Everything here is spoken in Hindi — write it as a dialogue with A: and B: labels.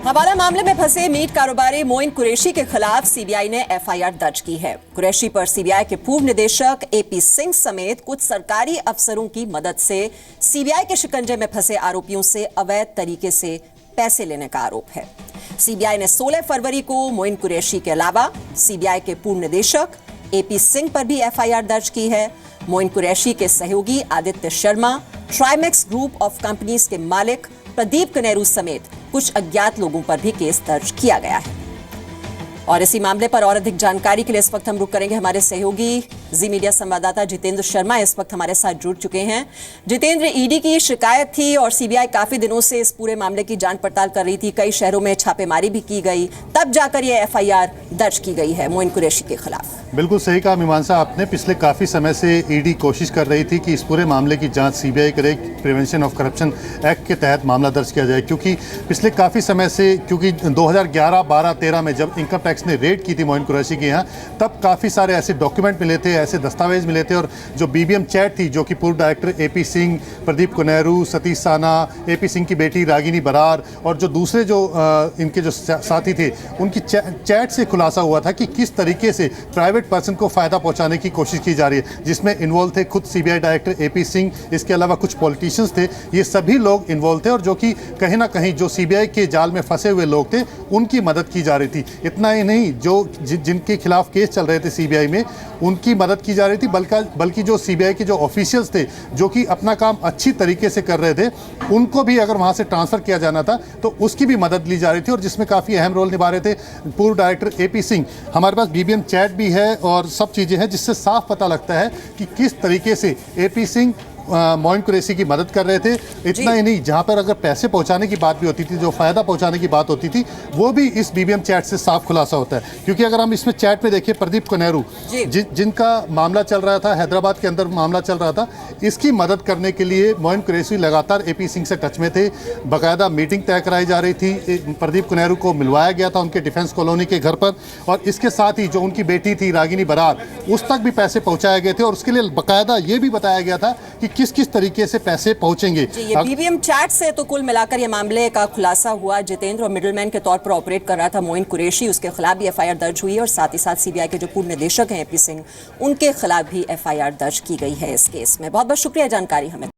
A: हवाला मामले में फंसे मीट कारोबारी मोइन कुरैशी के खिलाफ सीबीआई ने एफआईआर दर्ज की है। कुरैशी पर सीबीआई के पूर्व निदेशक एपी सिंह समेत कुछ सरकारी अफसरों की मदद से सीबीआई के शिकंजे में फंसे आरोपियों से अवैध तरीके से पैसे लेने का आरोप है। सीबीआई ने 16 फरवरी को मोइन कुरैशी के अलावा सीबीआई के पूर्व निदेशक एपी सिंह पर भी एफआईआर दर्ज की है। मोइन कुरैशी के सहयोगी Aditya Sharma, Trimex group of companies के मालिक प्रदीप कनेरू समेत कुछ अज्ञात लोगों पर भी केस दर्ज किया गया है। और इसी मामले पर और अधिक जानकारी के लिए इस वक्त हम रुक करेंगे हमारे सहयोगी जी मीडिया संवाददाता जितेंद्र शर्मा इस वक्त हमारे साथ जुड़ चुके हैं। जितेंद्र, ईडी की शिकायत थी और सीबीआई काफी दिनों से इस पूरे मामले की जांच पड़ताल कर रही थी। कई शहरों में छापेमारी भी की गई, तब जाकर यह एफआईआर दर्ज की गई है मोइन कुरैशी के खिलाफ।
B: बिल्कुल सही कहा मीमांसा आपने। पिछले काफ़ी समय से ईडी कोशिश कर रही थी कि इस पूरे मामले की जांच सीबीआई करे, प्रिवेंशन ऑफ करप्शन एक्ट के तहत मामला दर्ज किया जाए, क्योंकि पिछले काफ़ी समय से 2011, 12, 13 में जब इनकम टैक्स ने रेड की थी मोइन कुरैशी के यहाँ, तब काफ़ी सारे ऐसे डॉक्यूमेंट मिले थे, ऐसे दस्तावेज मिले थे। और जो बीबीएम चैट थी, जो कि पूर्व डायरेक्टर एपी सिंह, प्रदीप कनेरू, सतीश साना, एपी सिंह की बेटी रागिनी बरार और जो दूसरे जो इनके जो साथी थे, उनकी चैट से खुलासा हुआ था कि किस तरीके से प्राइवेट पर्सन को फ़ायदा पहुंचाने की कोशिश की जा रही है, जिसमें इन्वॉल्व थे खुद सीबीआई डायरेक्टर एपी सिंह, इसके अलावा कुछ पॉलिटिशियंस थे। ये सभी लोग इन्वॉल्व थे और जो कि कहीं ना कहीं जो सीबीआई के जाल में फंसे हुए लोग थे, उनकी मदद की जा रही थी। इतना ही नहीं, जिनके खिलाफ केस चल रहे थे सीबीआई में, उनकी मदद की जा रही थी, बल्कि जो सीबीआई के जो ऑफिशियल्स थे, जो कि अपना काम अच्छी तरीके से कर रहे थे, उनको भी अगर वहाँ से ट्रांसफ़र किया जाना था तो उसकी भी मदद ली जा रही थी। और जिसमें काफ़ी अहम रोल निभा रहे थे पूर्व डायरेक्टर एपी सिंह। हमारे पास बीबीएम चैट भी है और सब चीज़ें हैं, जिससे साफ पता लगता है कि किस तरीके से एपी सिंह मोइन कुरैशी की मदद कर रहे थे। इतना ही नहीं, जहाँ पर अगर पैसे पहुँचाने की बात भी होती थी, जो फ़ायदा पहुँचाने की बात होती थी, वो भी इस बीबीएम चैट से साफ खुलासा होता है। क्योंकि अगर हम इसमें चैट में देखिए, प्रदीप कनेरू जिनका मामला चल रहा था, हैदराबाद के अंदर मामला चल रहा था, इसकी मदद करने के लिए मोइन कुरैशी लगातार एपी सिंह से टच में थे। बाकायदा मीटिंग तय कराई जा रही थी, प्रदीप कनेरू को मिलवाया गया था उनके डिफेंस कॉलोनी के घर पर, और इसके साथ ही जो उनकी बेटी थी रागिनी बरार, उस तक भी पैसे पहुँचाए गए थे। और उसके लिए बाकायदा ये भी बताया गया था कि किस किस तरीके से पैसे पहुंचेंगे।
A: ये बीबीएम चैट से तो कुल मिलाकर ये मामले का खुलासा हुआ। जितेंद्र, और मिडलमैन के तौर पर ऑपरेट कर रहा था मोइन कुरैशी, उसके खिलाफ भी एफआईआर दर्ज हुई है। और साथ ही साथ सीबीआई के जो पूर्व निदेशक हैं एपी सिंह, उनके खिलाफ भी एफआईआर दर्ज की गई है इस केस में। बहुत बहुत शुक्रिया जानकारी हमें